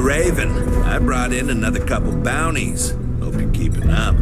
Raven. I brought in another couple bounties. Hope you're keeping up.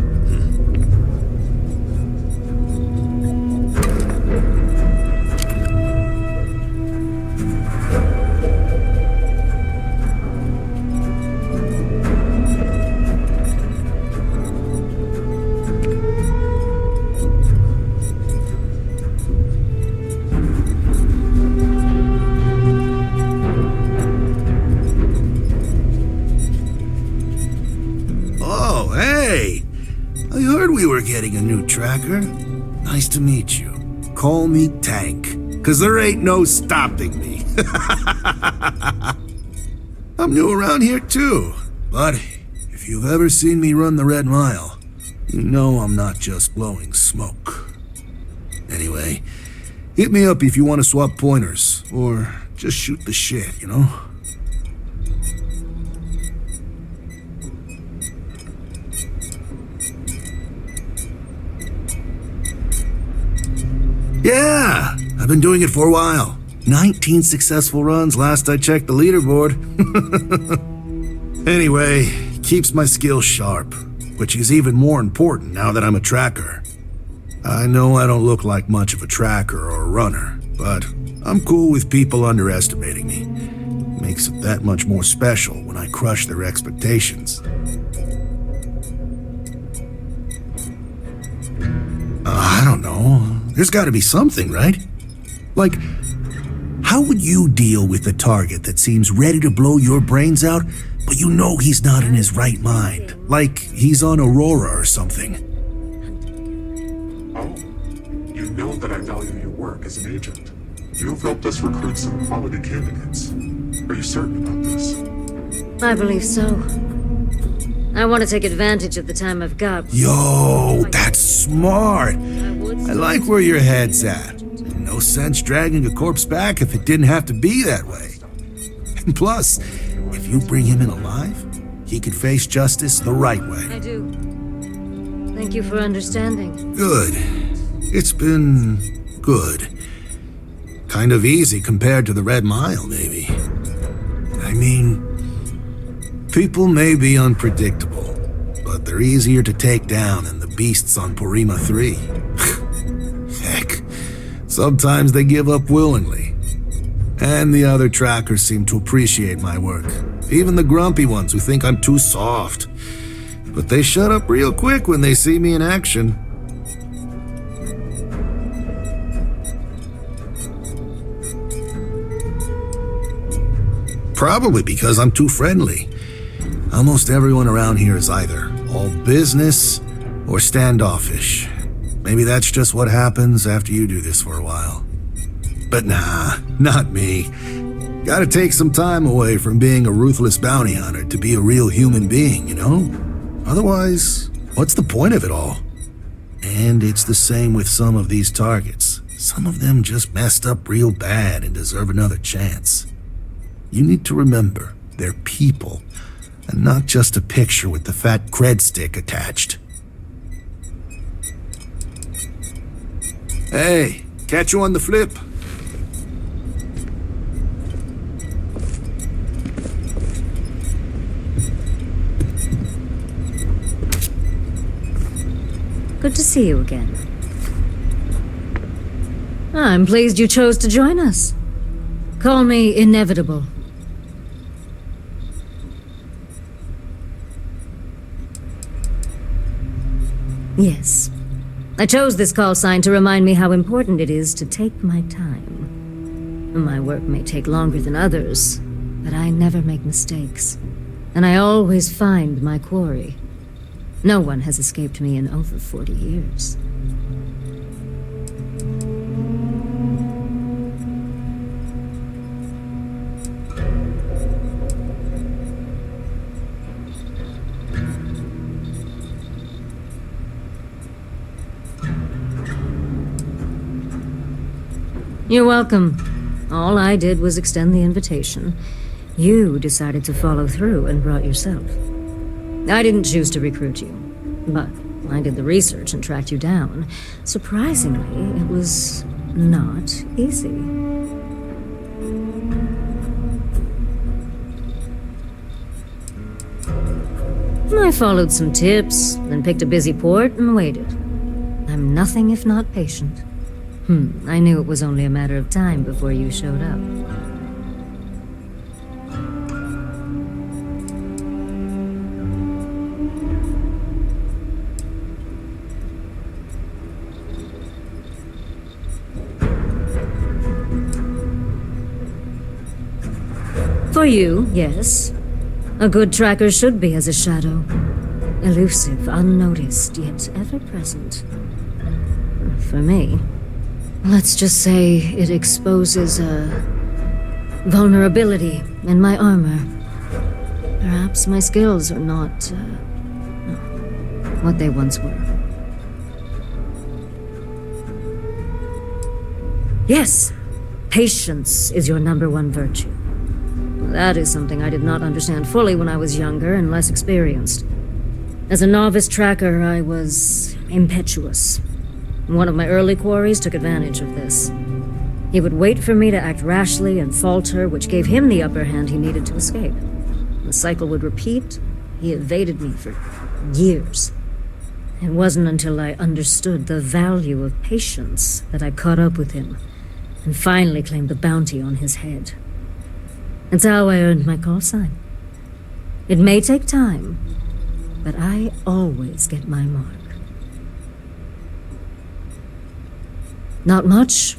Getting a new tracker. Nice to meet you. Call me Tank, 'cause there ain't no stopping me. I'm new around here too, but if you've ever seen me run the Red Mile, you know I'm not just blowing smoke. Anyway, hit me up if you want to swap pointers, or just shoot the shit, you know? Yeah, I've been doing it for a while. 19 successful runs last I checked the leaderboard. Anyway, keeps my skills sharp, which is even more important now that I'm a tracker. I know I don't look like much of a tracker or a runner, but I'm cool with people underestimating me. Makes it that much more special when I crush their expectations. I don't know. There's gotta be something, right? Like, how would you deal with a target that seems ready to blow your brains out, but you know he's not in his right mind? Like he's on Aurora or something. Oh, you know that I value your work as an agent. You've helped us recruit some quality candidates. Are you certain about this? I believe so. I want to take advantage of the time I've got. Yo, that's smart. I like where your head's at. No sense dragging a corpse back if it didn't have to be that way. And plus, if you bring him in alive, he could face justice the right way. I do. Thank you for understanding. Good. It's been good. Kind of easy compared to the Red Mile, maybe. I mean, people may be unpredictable, but they're easier to take down than the beasts on Porima 3. Heck, sometimes they give up willingly. And the other trackers seem to appreciate my work. Even the grumpy ones who think I'm too soft. But they shut up real quick when they see me in action. Probably because I'm too friendly. Almost everyone around here is either all business or standoffish. Maybe that's just what happens after you do this for a while. But nah, not me. Gotta take some time away from being a ruthless bounty hunter to be a real human being, you know? Otherwise, what's the point of it all? And it's the same with some of these targets. Some of them just messed up real bad and deserve another chance. You need to remember, they're people, and not just a picture with the fat cred stick attached. Hey, catch you on the flip. Good to see you again. I'm pleased you chose to join us. Call me Inevitable. Yes. I chose this call sign to remind me how important it is to take my time. My work may take longer than others, but I never make mistakes. And I always find my quarry. No one has escaped me in over 40 years. You're welcome. All I did was extend the invitation. You decided to follow through and brought yourself. I didn't choose to recruit you, but I did the research and tracked you down. Surprisingly, it was not easy. I followed some tips, then picked a busy port and waited. I'm nothing if not patient. I knew it was only a matter of time before you showed up. For you, yes. A good tracker should be as a shadow. Elusive, unnoticed, yet ever-present. For me, let's just say it exposes a vulnerability in my armor. Perhaps my skills are not what they once were. Yes, patience is your #1 virtue. That is something I did not understand fully when I was younger and less experienced. As a novice tracker, I was impetuous. One of my early quarries took advantage of this. He would wait for me to act rashly and falter, which gave him the upper hand he needed to escape. The cycle would repeat. He evaded me for years. It wasn't until I understood the value of patience that I caught up with him and finally claimed the bounty on his head. It's how I earned my call sign. It may take time, but I always get my mark. Not much.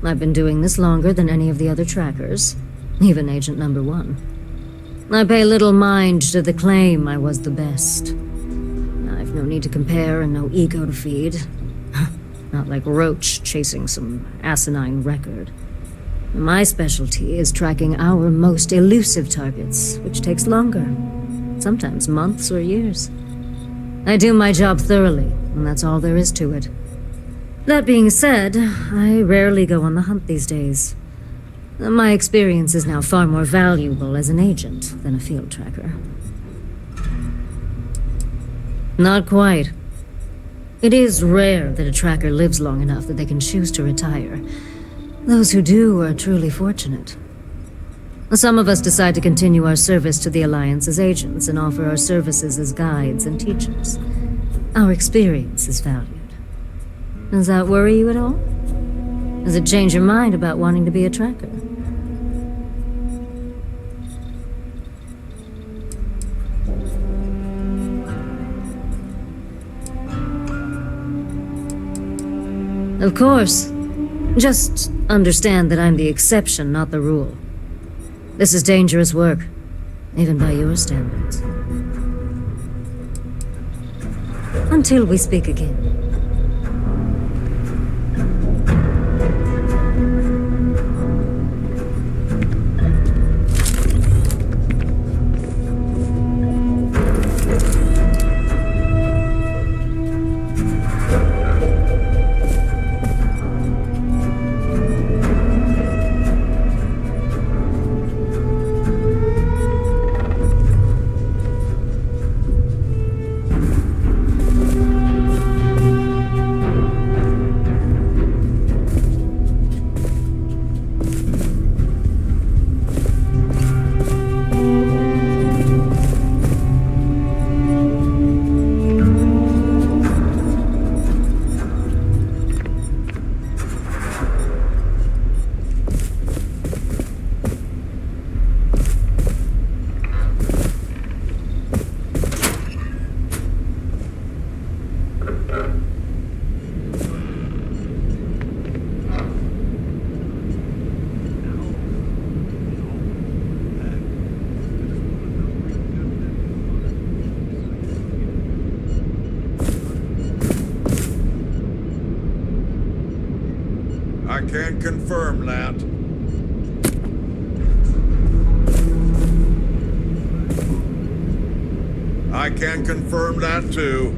I've been doing this longer than any of the other trackers, even Agent #1. I pay little mind to the claim I was the best. I've no need to compare and no ego to feed. Not like Roach chasing some asinine record. My specialty is tracking our most elusive targets, which takes longer, sometimes months or years. I do my job thoroughly, and that's all there is to it. That being said, I rarely go on the hunt these days. My experience is now far more valuable as an agent than a field tracker. Not quite. It is rare that a tracker lives long enough that they can choose to retire. Those who do are truly fortunate. Some of us decide to continue our service to the Alliance as agents and offer our services as guides and teachers. Our experience is valued. Does that worry you at all? Does it change your mind about wanting to be a tracker? Of course. Just understand that I'm the exception, not the rule. This is dangerous work, even by your standards. Until we speak again. I can't confirm that. I can confirm that too.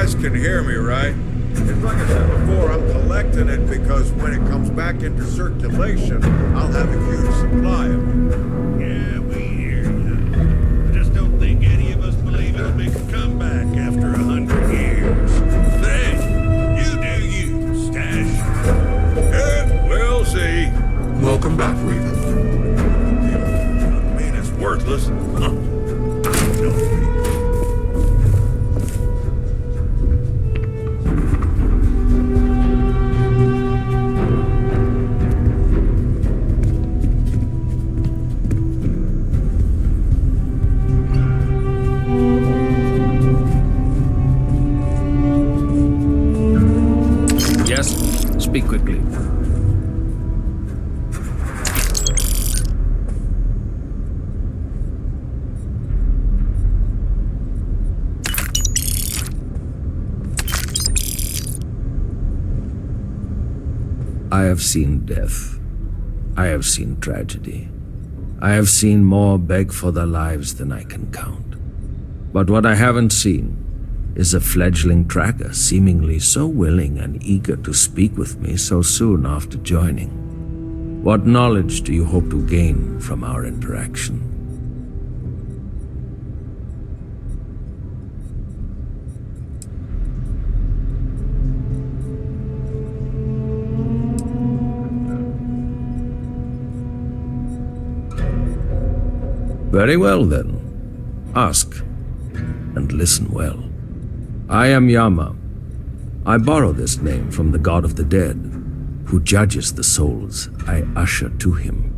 guys can hear me, right? And like I said before, I'm collecting it because when it comes back into circulation, I'll have a huge supply of it. Yeah, we hear you. I just don't think any of us believe it'll make a comeback after 100 years. But hey, you do you, Stash. Yeah, we'll see. Welcome back, Raven. I mean, it's worthless. Huh. Speak quickly. I have seen death. I have seen tragedy. I have seen more beg for their lives than I can count. But what I haven't seen is a fledgling tracker seemingly so willing and eager to speak with me so soon after joining. What knowledge do you hope to gain from our interaction? Very well then. Ask, and listen well. I am Yama. I borrow this name from the god of the dead, who judges the souls I usher to him.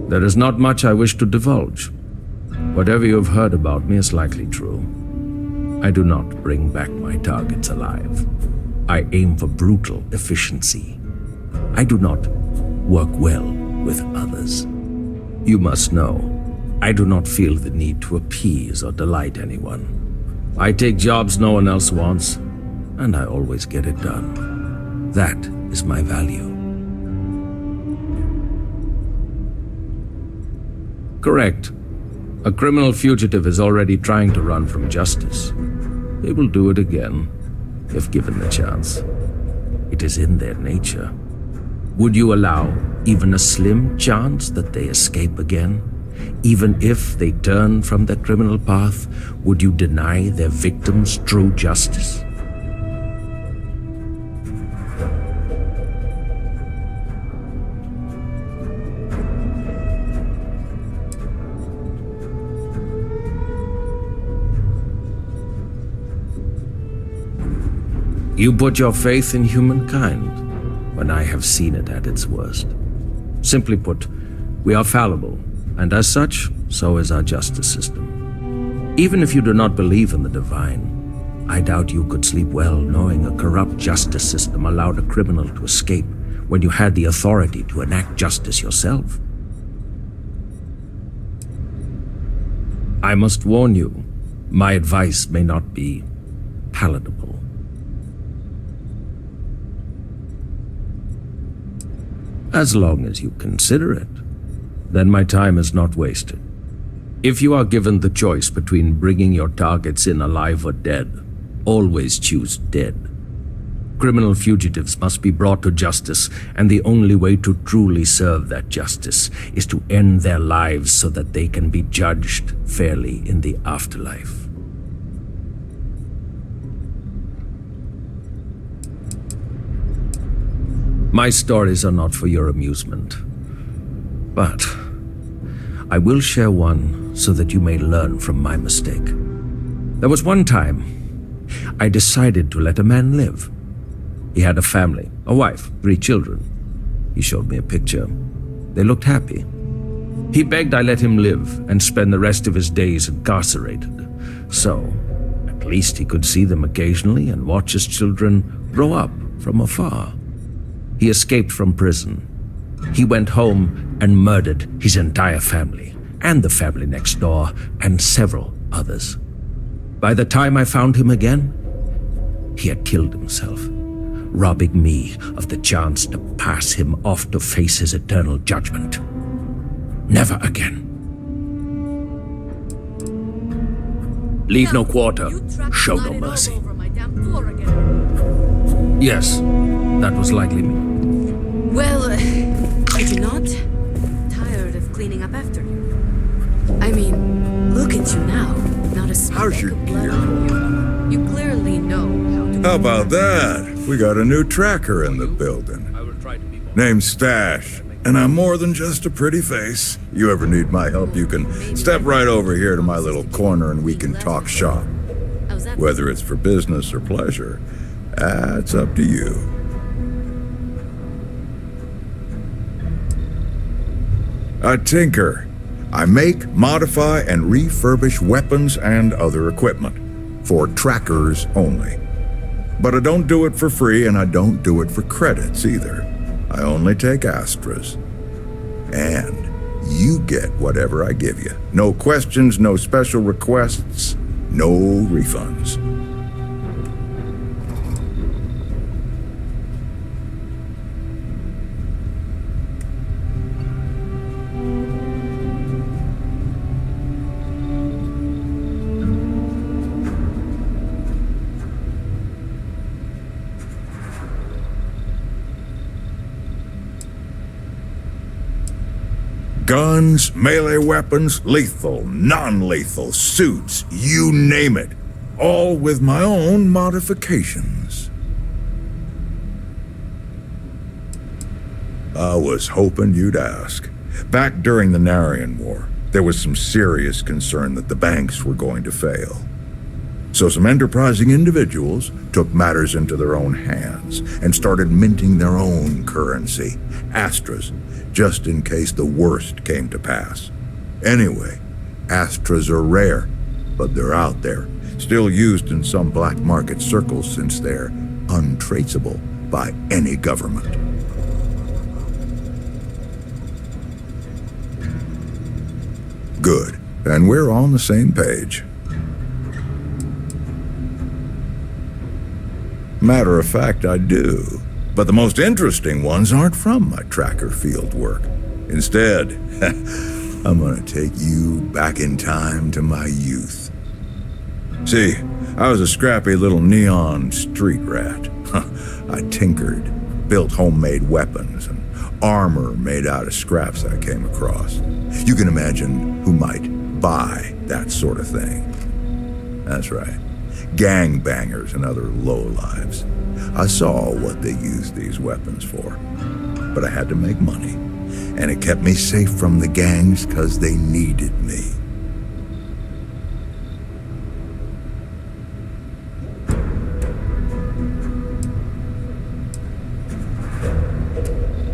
There is not much I wish to divulge. Whatever you have heard about me is likely true. I do not bring back my targets alive. I aim for brutal efficiency. I do not work well with others. You must know, I do not feel the need to appease or delight anyone. I take jobs no one else wants, and I always get it done. That is my value. Correct. A criminal fugitive is already trying to run from justice. They will do it again, if given the chance. It is in their nature. Would you allow even a slim chance that they escape again? Even if they turn from their criminal path, would you deny their victims true justice? You put your faith in humankind when I have seen it at its worst. Simply put, we are fallible, and as such, so is our justice system. Even if you do not believe in the divine, I doubt you could sleep well knowing a corrupt justice system allowed a criminal to escape when you had the authority to enact justice yourself. I must warn you, my advice may not be palatable. As long as you consider it, then my time is not wasted. If you are given the choice between bringing your targets in alive or dead, always choose dead. Criminal fugitives must be brought to justice, and the only way to truly serve that justice is to end their lives so that they can be judged fairly in the afterlife. My stories are not for your amusement, but I will share one so that you may learn from my mistake. There was one time I decided to let a man live. He had a family, a wife, 3 children. He showed me a picture. They looked happy. He begged I let him live and spend the rest of his days incarcerated. So, at least he could see them occasionally and watch his children grow up from afar. He escaped from prison. He went home and murdered his entire family, and the family next door, and several others. By the time I found him again, he had killed himself, robbing me of the chance to pass him off to face his eternal judgment. Never again. Leave no quarter, show no mercy. Yes, that was likely me. Well, did you not? Tired of cleaning up after you? I mean, look at you now. Not a speck How's your of blood gear? on you. You clearly know how to... How about that? We got a new tracker in the building. I will try to be more. Name's Stash, and I'm more than just a pretty face. You ever need my help, you can step right over here to my little corner and we can talk shop. How's that? Whether it's for business or pleasure, that's up to you. I tinker. I make, modify, and refurbish weapons and other equipment for trackers only. But I don't do it for free, and I don't do it for credits either. I only take Astras. And you get whatever I give you. No questions, no special requests, no refunds. Guns, melee weapons, lethal, non-lethal, suits, you name it. All with my own modifications. I was hoping you'd ask. Back during the Narian War, there was some serious concern that the banks were going to fail. So some enterprising individuals took matters into their own hands and started minting their own currency, Astras, just in case the worst came to pass. Anyway, Astras are rare, but they're out there, still used in some black market circles since they're untraceable by any government. Good, and we're on the same page. Matter of fact, I do. But the most interesting ones aren't from my tracker field work. Instead, I'm gonna take you back in time to my youth. See, I was a scrappy little neon street rat. I tinkered, built homemade weapons and armor made out of scraps I came across. You can imagine who might buy that sort of thing. That's right. Gangbangers and other lowlives. I saw what they used these weapons for. But I had to make money, and it kept me safe from the gangs because they needed me.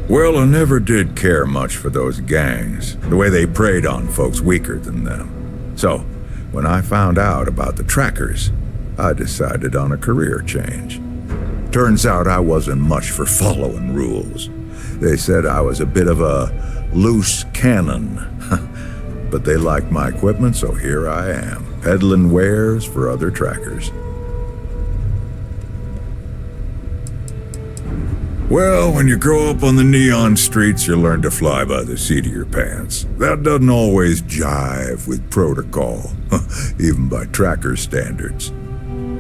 Well, I never did care much for those gangs, the way they preyed on folks weaker than them. So, when I found out about the trackers, I decided on a career change. Turns out I wasn't much for following rules. They said I was a bit of a loose cannon. But they liked my equipment, so here I am, peddling wares for other trackers. Well, when you grow up on the neon streets, you learn to fly by the seat of your pants. That doesn't always jive with protocol, even by tracker standards.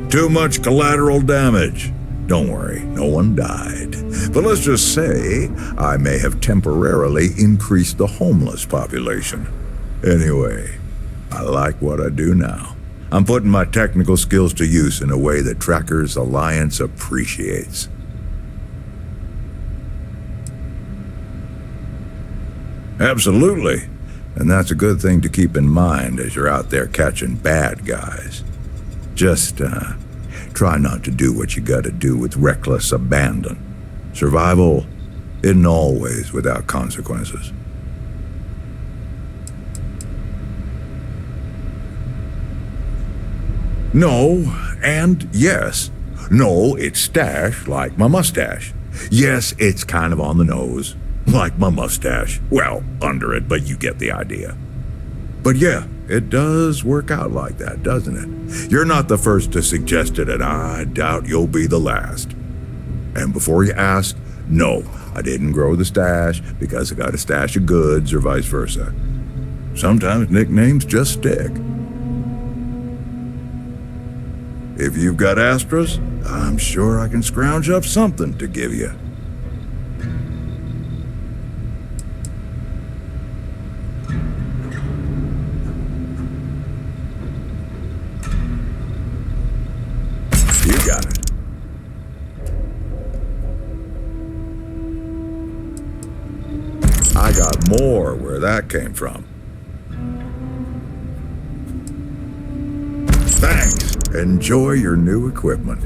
Too much collateral damage. Don't worry, no one died. But let's just say I may have temporarily increased the homeless population. Anyway, I like what I do now. I'm putting my technical skills to use in a way that Trackers Alliance appreciates. Absolutely. And that's a good thing to keep in mind as you're out there catching bad guys. Just, try not to do what you gotta do with reckless abandon. Survival isn't always without consequences. No, and yes. No, it's Stash, like my mustache. Yes, it's kind of on the nose, like my mustache. Well, under it, but you get the idea. But yeah, it does work out like that, doesn't it? You're not the first to suggest it, and I doubt you'll be the last. And before you ask, no, I didn't grow the stash because I got a stash of goods or vice versa. Sometimes nicknames just stick. If you've got Astras, I'm sure I can scrounge up something to give you. You got it. I got more where that came from. Thanks. Enjoy your new equipment.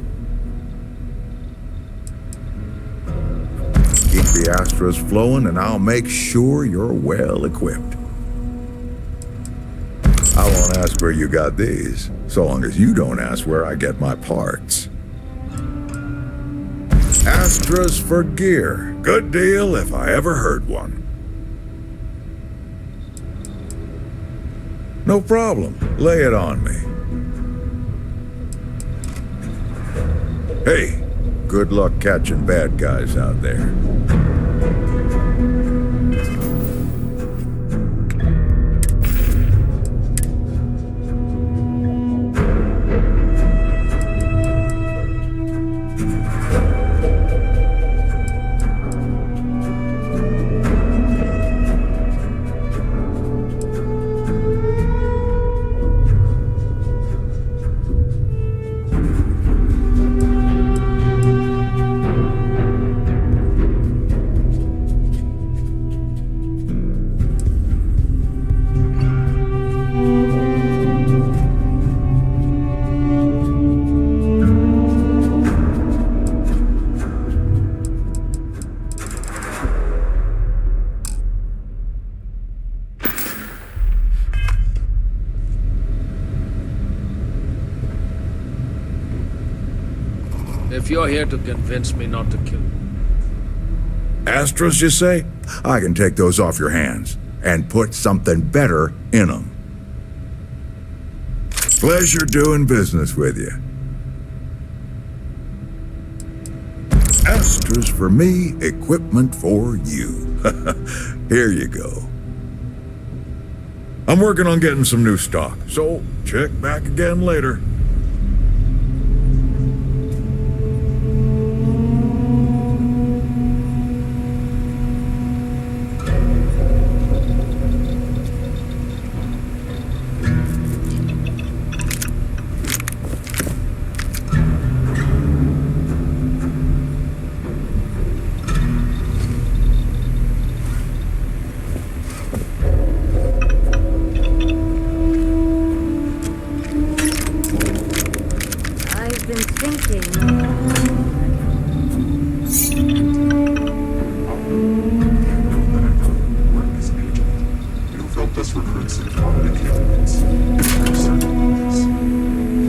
Keep the Astras flowing and I'll make sure you're well equipped. I won't ask where you got these, so long as you don't ask where I get my parts. Astras for gear. Good deal if I ever heard one. No problem. Lay it on me. Hey, good luck catching bad guys out there. If you're here to convince me not to kill you. Astras, you say? I can take those off your hands and put something better in them. Pleasure doing business with you. Astras for me, equipment for you. Here you go. I'm working on getting some new stock, so check back again later.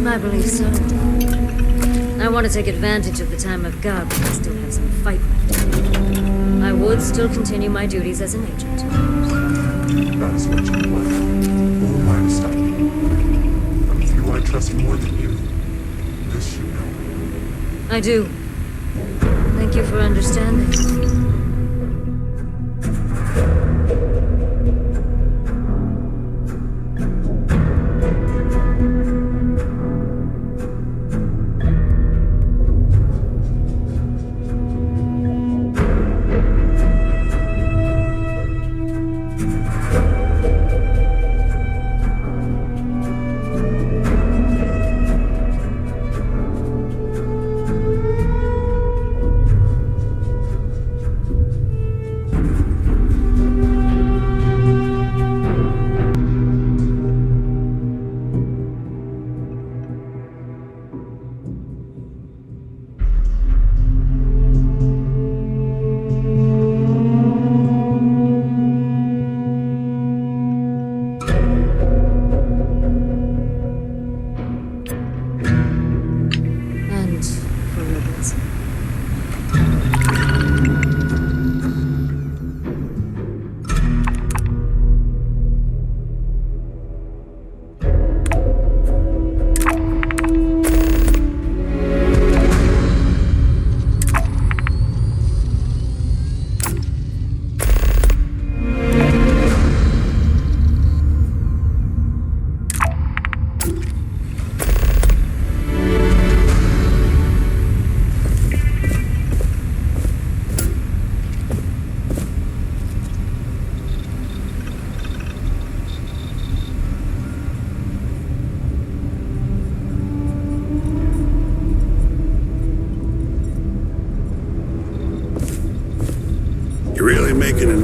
I believe so. I want to take advantage of the time I've got, but I still have some fight left. I would still continue my duties as an agent. That is what you want. Who am I to stop you? I'm with you I trust more than you. This you know. I do. Thank you for understanding.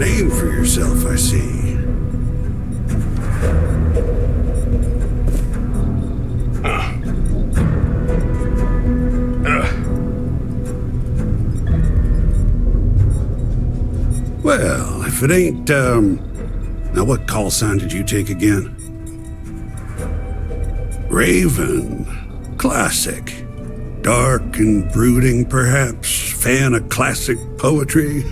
name for yourself, I see. Well, if it ain't, now what call sign did you take again? Raven. Classic. Dark and brooding, perhaps. Fan of classic poetry.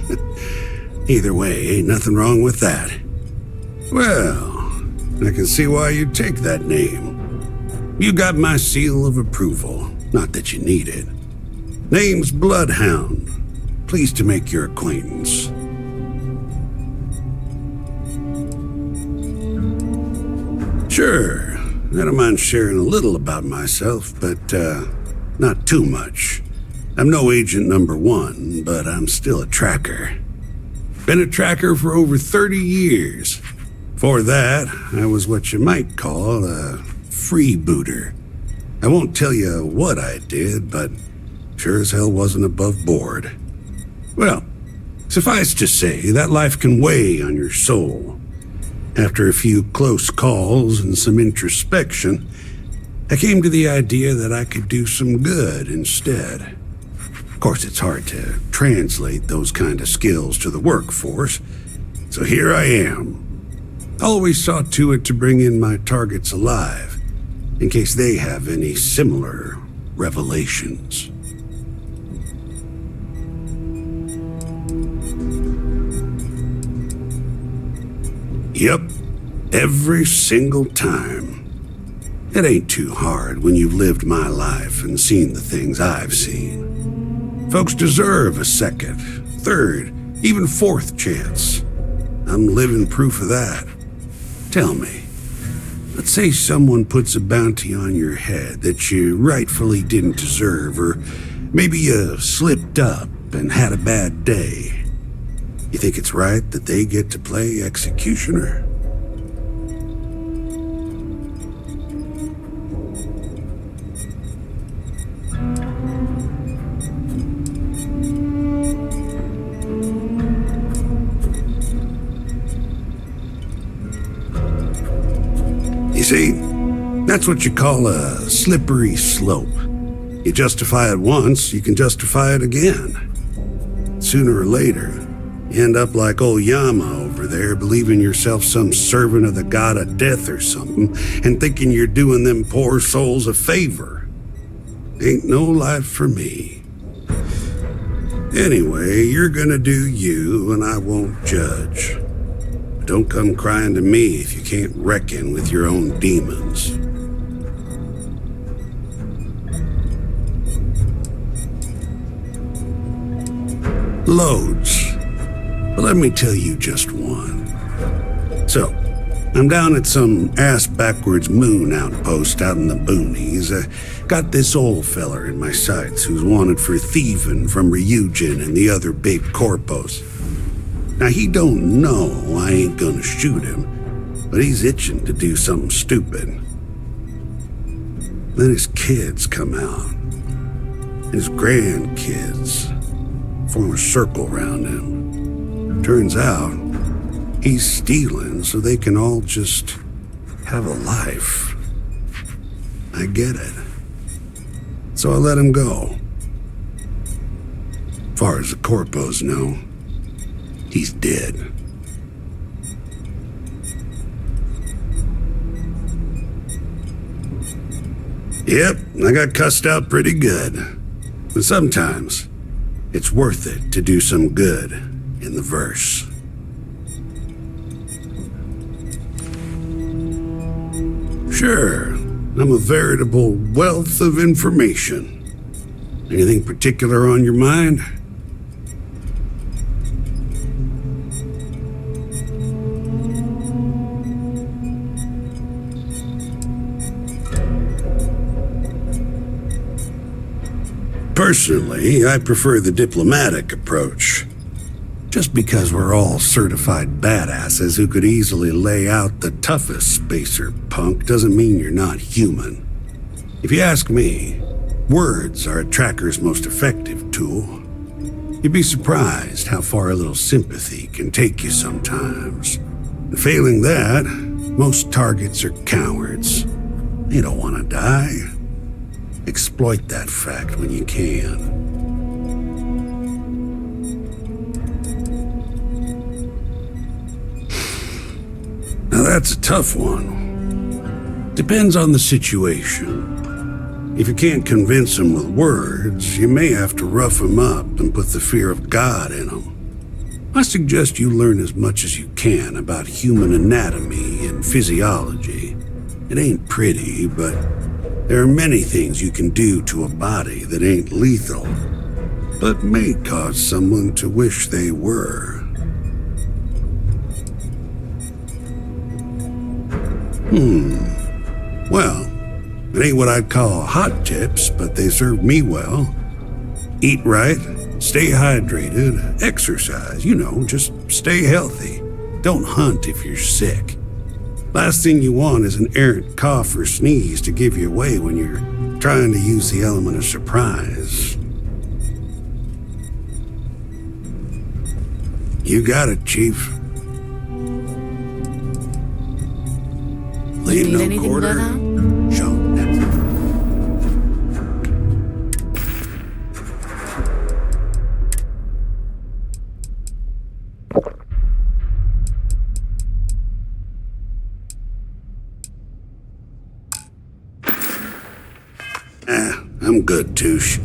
Either way, ain't nothing wrong with that. Well, I can see why you'd take that name. You got my seal of approval. Not that you need it. Name's Bloodhound. Pleased to make your acquaintance. Sure, I don't mind sharing a little about myself, but not too much. I'm no agent number 1, but I'm still a tracker. Been a tracker for over 30 years. Before that, I was what you might call a freebooter. I won't tell you what I did, but sure as hell wasn't above board. Well, suffice to say, that life can weigh on your soul. After a few close calls and some introspection, I came to the idea that I could do some good instead. Of course, it's hard to translate those kind of skills to the workforce, so here I am. I always saw to it to bring in my targets alive, in case they have any similar revelations. Yep, every single time. It ain't too hard when you've lived my life and seen the things I've seen. Folks deserve a second, third, even fourth chance. I'm living proof of that. Tell me, let's say someone puts a bounty on your head that you rightfully didn't deserve, or maybe you slipped up and had a bad day. You think it's right that they get to play executioner? You see, that's what you call a slippery slope. You justify it once, you can justify it again. Sooner or later, you end up like old Yama over there, believing yourself some servant of the god of death or something, and thinking you're doing them poor souls a favor. Ain't no life for me. Anyway, you're gonna do you, and I won't judge. But don't come crying to me if you can't reckon with your own demons. Loads. But let me tell you just one. So, I'm down at some ass-backwards moon outpost out in the boonies. Got this old feller in my sights who's wanted for thieving from Ryujin and the other big corpos. Now, he don't know I ain't gonna shoot him, but he's itching to do something stupid. Then his kids come out, and his grandkids form a circle around him. Turns out, he's stealing so they can all just have a life. I get it. So I let him go. Far as the corpos know, he's dead. Yep, I got cussed out pretty good. But sometimes, it's worth it to do some good in the verse. Sure, I'm a veritable wealth of information. Anything particular on your mind? Personally, I prefer the diplomatic approach. Just because we're all certified badasses who could easily lay out the toughest spacer punk doesn't mean you're not human. If you ask me, words are a tracker's most effective tool. You'd be surprised how far a little sympathy can take you sometimes. And failing that, most targets are cowards. They don't want to die. Exploit that fact when you can. Now that's a tough one. Depends on the situation. If you can't convince them with words, you may have to rough them up and put the fear of God in them. I suggest you learn as much as you can about human anatomy and physiology. It ain't pretty, but there are many things you can do to a body that ain't lethal, but may cause someone to wish they were. Well, it ain't what I'd call hot tips, but they serve me well. Eat right, stay hydrated, exercise, just stay healthy. Don't hunt if you're sick. Last thing you want is an errant cough or sneeze to give you away when you're trying to use the element of surprise. You got it, Chief. Leave Need no anything quarter. done out? Show. I'm good, Touche.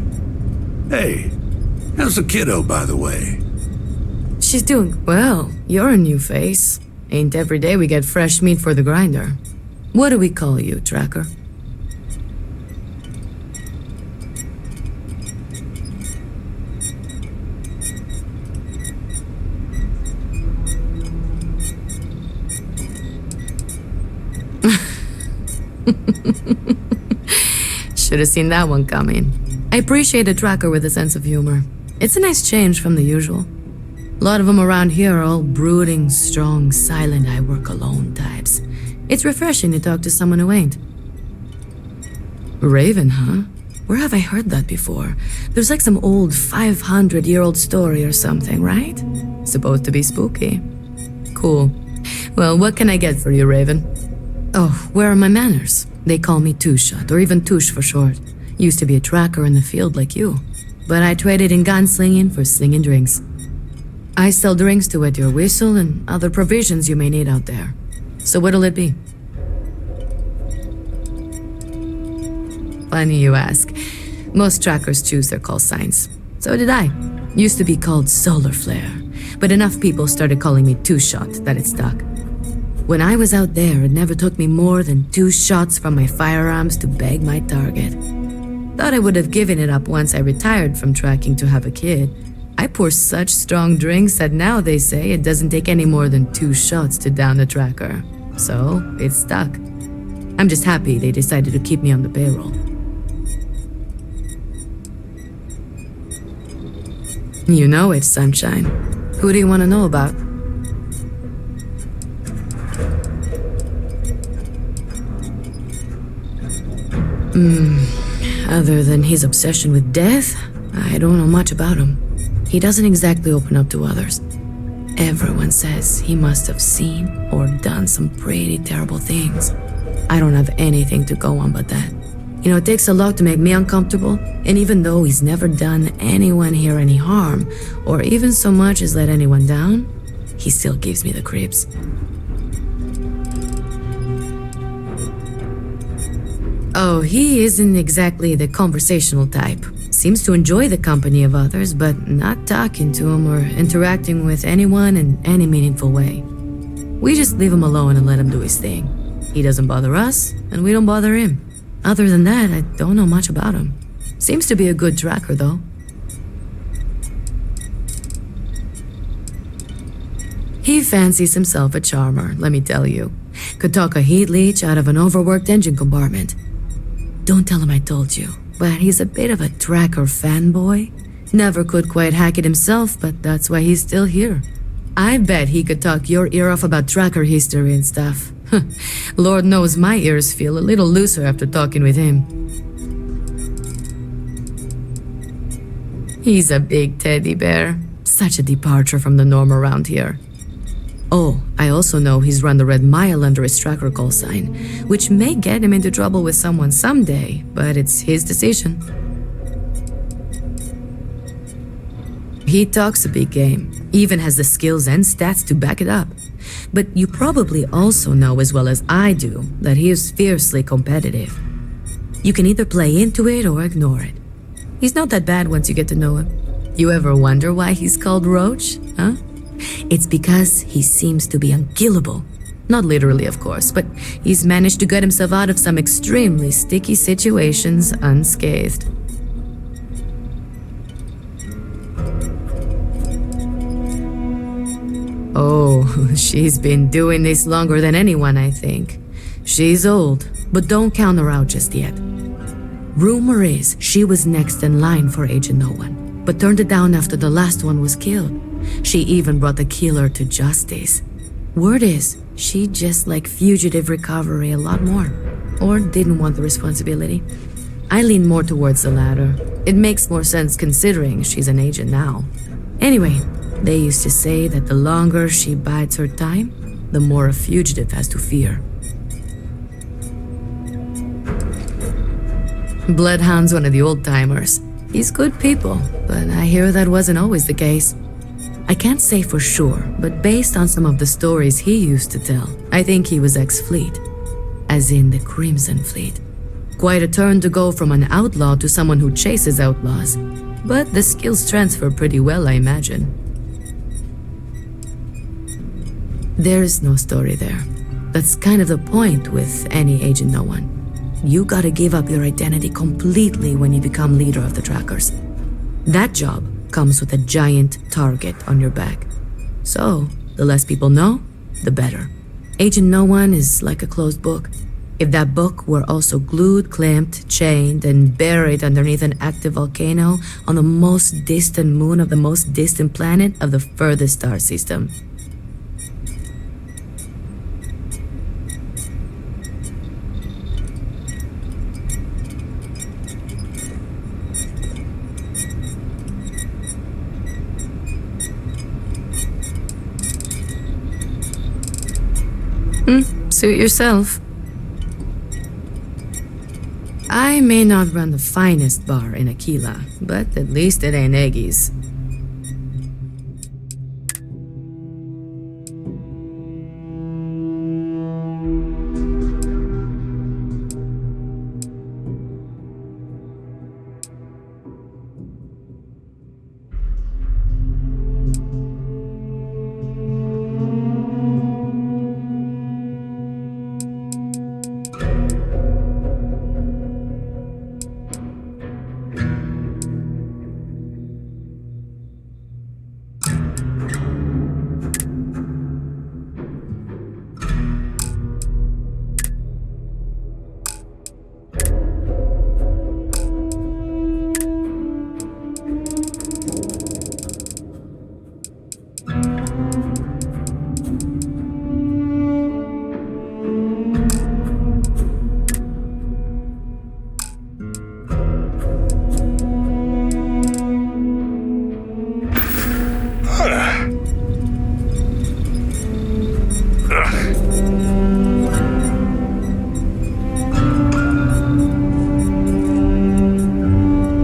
Hey, how's the kiddo, by the way? She's doing well. You're a new face. Ain't every day we get fresh meat for the grinder. What do we call you, Tracker? Should have seen that one coming. I appreciate a tracker with a sense of humor. It's a nice change from the usual. A lot of them around here are all brooding, strong, silent, I work alone types. It's refreshing to talk to someone who ain't. Raven, huh? Where have I heard that before? There's like some old 500-year-old story or something, right? Supposed to be spooky. Cool. Well, what can I get for you, Raven? Oh, where are my manners? They call me Two-Shot, or even Touche for short. Used to be a tracker in the field like you. But I traded in gunslinging for slinging drinks. I sell drinks to wet your whistle and other provisions you may need out there. So what'll it be? Funny you ask. Most trackers choose their call signs. So did I. Used to be called Solar Flare, but enough people started calling me Two-Shot that it stuck. When I was out there, it never took me more than 2 shots from my firearms to bag my target. Thought I would have given it up once I retired from tracking to have a kid. I pour such strong drinks that now they say it doesn't take any more than 2 shots to down a tracker. So, it's stuck. I'm just happy they decided to keep me on the payroll. You know it, Sunshine. Who do you want to know about? Other than his obsession with death, I don't know much about him. He doesn't exactly open up to others. Everyone says he must have seen or done some pretty terrible things. I don't have anything to go on but that. It takes a lot to make me uncomfortable, and even though he's never done anyone here any harm, or even so much as let anyone down, he still gives me the creeps. Oh, he isn't exactly the conversational type. Seems to enjoy the company of others, but not talking to them or interacting with anyone in any meaningful way. We just leave him alone and let him do his thing. He doesn't bother us, and we don't bother him. Other than that, I don't know much about him. Seems to be a good tracker, though. He fancies himself a charmer, let me tell you. Could talk a heat leech out of an overworked engine compartment. Don't tell him I told you, but he's a bit of a tracker fanboy. Never could quite hack it himself, but that's why he's still here. I bet he could talk your ear off about tracker history and stuff. Lord knows my ears feel a little looser after talking with him. He's a big teddy bear. Such a departure from the norm around here. Oh, I also know he's run the Red Mile under his tracker call sign, which may get him into trouble with someone someday, but it's his decision. He talks a big game, even has the skills and stats to back it up. But you probably also know as well as I do that he is fiercely competitive. You can either play into it or ignore it. He's not that bad once you get to know him. You ever wonder why he's called Roach, huh? It's because he seems to be unkillable. Not literally, of course, but he's managed to get himself out of some extremely sticky situations unscathed. Oh, she's been doing this longer than anyone, I think. She's old, but don't count her out just yet. Rumor is she was next in line for Agent No One, but turned it down after the last one was killed. She even brought the killer to justice. Word is, she just liked fugitive recovery a lot more, or didn't want the responsibility. I lean more towards the latter. It makes more sense considering she's an agent now. Anyway, they used to say that the longer she bides her time, the more a fugitive has to fear. Bloodhound's one of the old-timers. He's good people, but I hear that wasn't always the case. I can't say for sure, but based on some of the stories he used to tell, I think he was ex-Fleet, as in the Crimson Fleet. Quite a turn to go from an outlaw to someone who chases outlaws, but the skills transfer pretty well, I imagine. There's no story there. That's kind of the point with any Agent No One. You gotta give up your identity completely when you become leader of the trackers. That job comes with a giant target on your back. So, the less people know, the better. Agent No One is like a closed book. If that book were also glued, clamped, chained, and buried underneath an active volcano on the most distant moon of the most distant planet of the furthest star system. Suit yourself. I may not run the finest bar in Aquila, but at least it ain't Eggy's.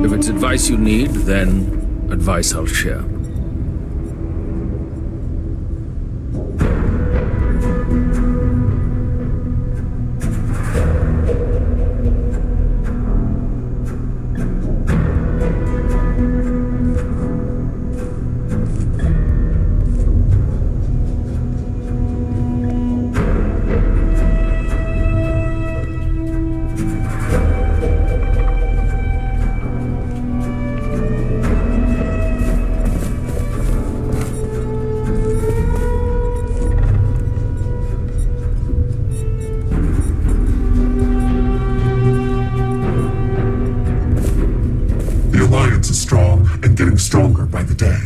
If it's advice you need, then advice I'll share. Stronger by the day.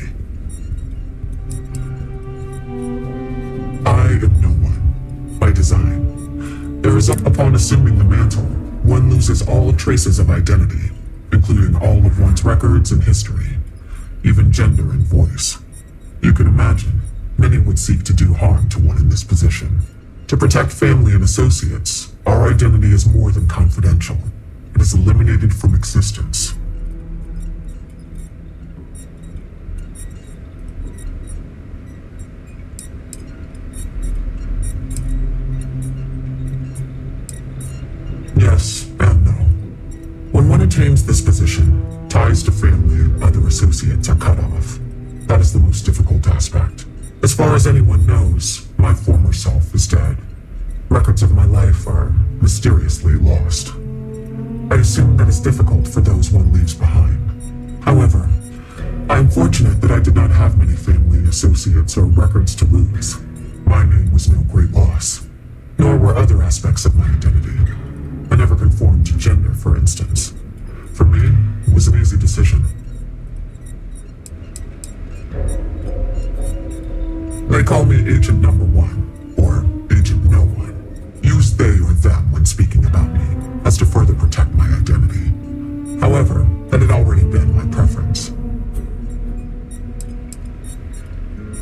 I am no one, by design. There is upon assuming the mantle, one loses all traces of identity, including all of one's records and history. even gender and voice. You can imagine, many would seek to do harm to one in this position. To protect family and associates, our identity is more than confidential. It is eliminated from existence. Yes and no. When one attains this position, ties to family and other associates are cut off. That is the most difficult aspect. As far as anyone knows, my former self is dead. Records of my life are mysteriously lost. I assume that is difficult for those one leaves behind. However, I am fortunate that I did not have many family, associates, or records to lose. My name was no great loss, nor were other aspects of my identity. I never conformed to gender, for instance. For me, it was an easy decision. They call me Agent Number One, or Agent No One. Use they or them when speaking about me, as to further protect my identity. However, that had already been my preference.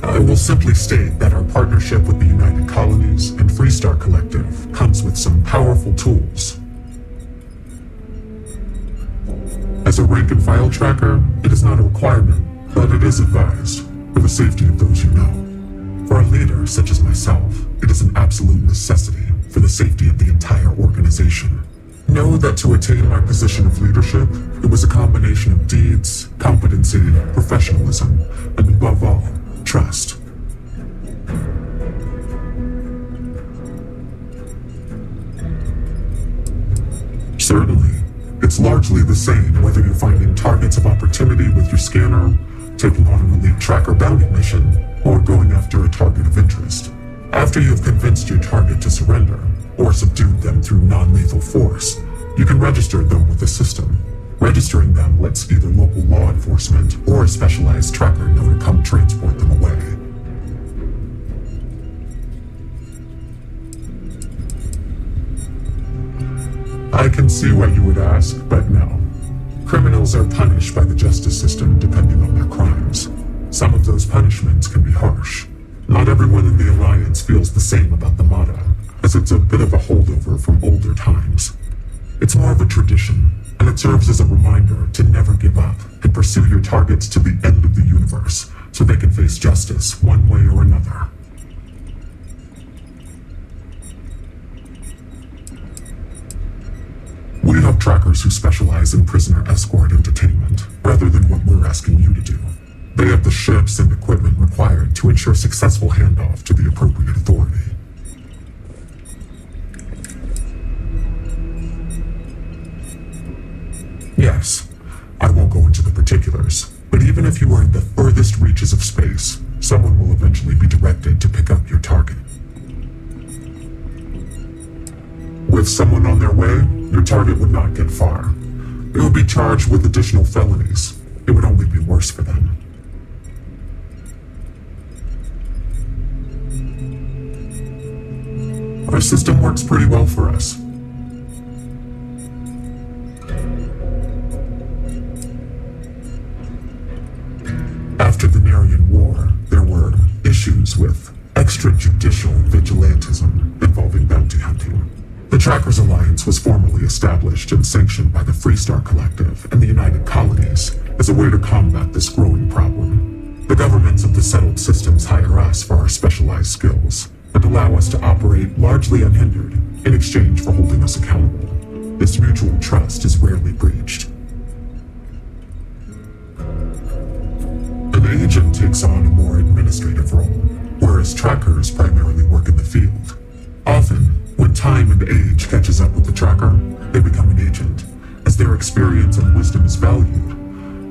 I will simply state that our partnership with the United Colonies and Freestar Collective comes with some powerful tools. As a rank-and-file tracker, it is not a requirement, but it is advised, for the safety of those you know. For a leader such as myself, it is an absolute necessity for the safety of the entire organization. Know that to attain my position of leadership, it was a combination of deeds, competency, professionalism, and above all, trust. Certainly, it's largely the same whether you're finding targets of opportunity with your scanner, taking on an elite tracker bounty mission, or going after a target of interest. After you've convinced your target to surrender, or subdued them through non-lethal force, you can register them with the system. Registering them lets either local law enforcement or a specialized tracker know to come transport them away. I can see what you would ask, but no. Criminals are punished by the justice system depending on their crimes. Some of those punishments can be harsh. Not everyone in the Alliance feels the same about the motto, as it's a bit of a holdover from older times. It's more of a tradition, and it serves as a reminder to never give up and pursue your targets to the end of the universe, so they can face justice one way or another. We have trackers who specialize in prisoner escort entertainment, rather than what we're asking you to do. They have the ships and equipment required to ensure successful handoff to the appropriate authority. Yes, I won't go into the particulars, but even if you are in the furthest reaches of space, someone will eventually be directed to pick up your target. With someone on their way, your target would not get far. They would be charged with additional felonies. It would only be worse for them. Our system works pretty well for us. After the Narian War, there were issues with extrajudicial vigilantism involving bounty hunting. The Trackers Alliance was formally established and sanctioned by the Freestar Collective and the United Colonies as a way to combat this growing problem. The governments of the settled systems hire us for our specialized skills and allow us to operate largely unhindered in exchange for holding us accountable. This mutual trust is rarely breached. An agent takes on a more administrative role, whereas trackers primarily work in the field. Often, when time and age catches up with the tracker, they become an agent, as their experience and wisdom is valued,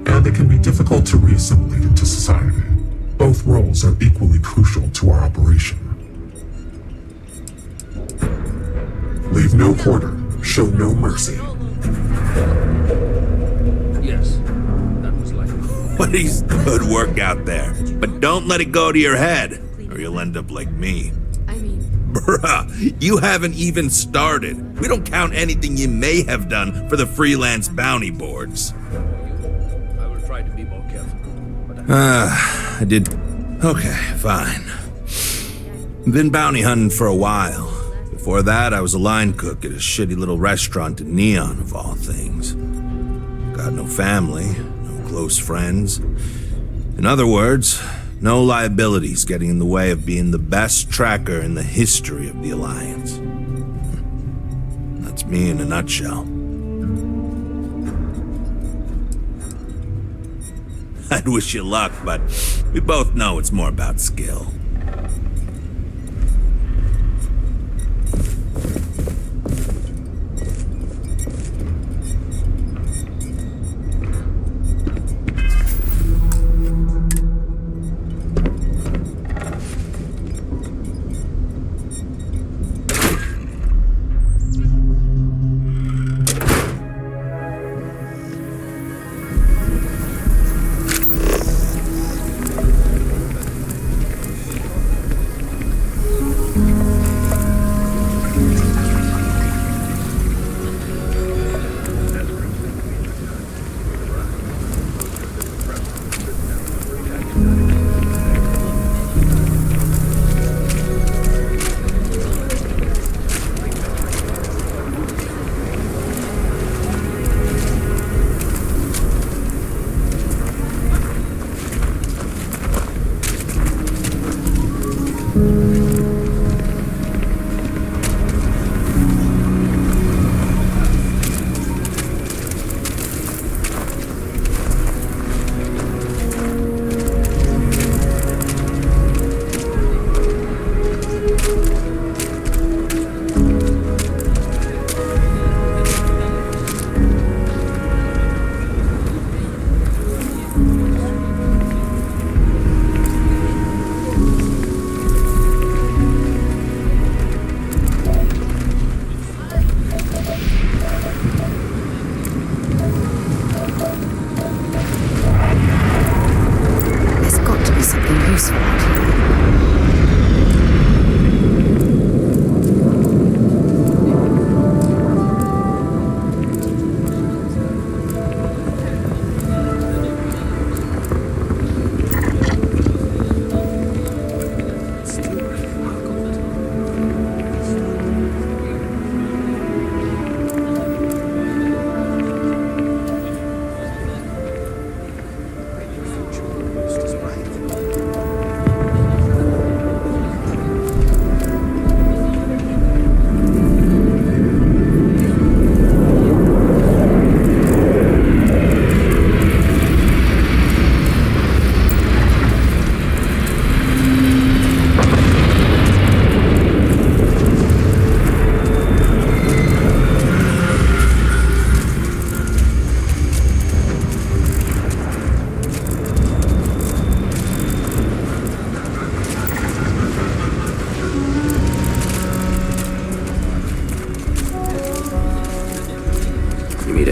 and it can be difficult to reassimilate into society. Both roles are equally crucial to our operation. Leave no quarter, show no mercy. Yes, that was like... Buddy's good work out there, but don't let it go to your head, or you'll end up like me. I mean... Bruh, you haven't even started. We don't count anything you may have done for the freelance bounty boards. I will try to be more careful. I did... Okay, fine. Been bounty hunting for a while. Before that, I was a line cook at a shitty little restaurant in Neon, of all things. Got no family, no close friends. In other words, no liabilities getting in the way of being the best tracker in the history of the Alliance. That's me in a nutshell. I'd wish you luck, but we both know it's more about skill.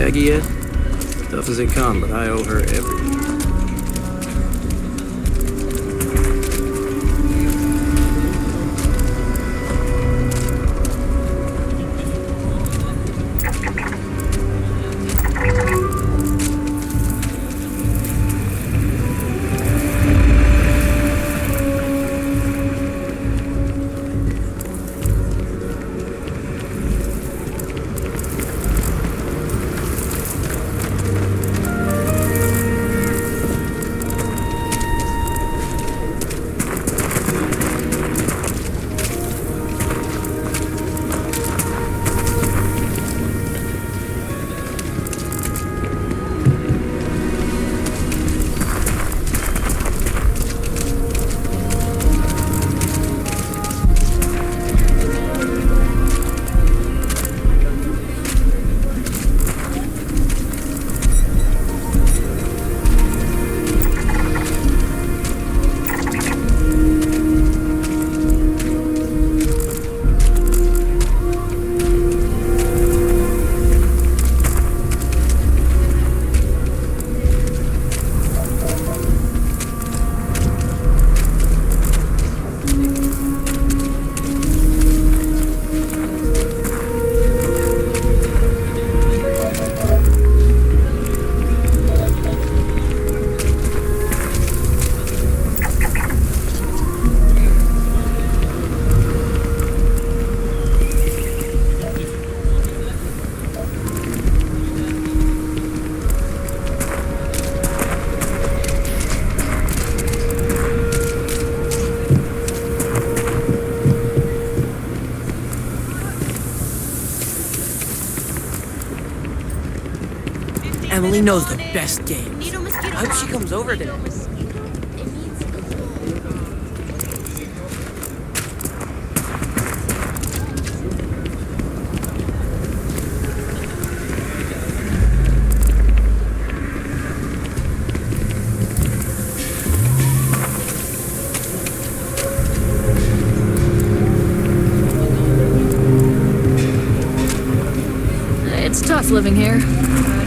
Aggie yet? Tough as they come, but I owe her everything. Emily knows the best games. I hope she comes over today. It's tough living here.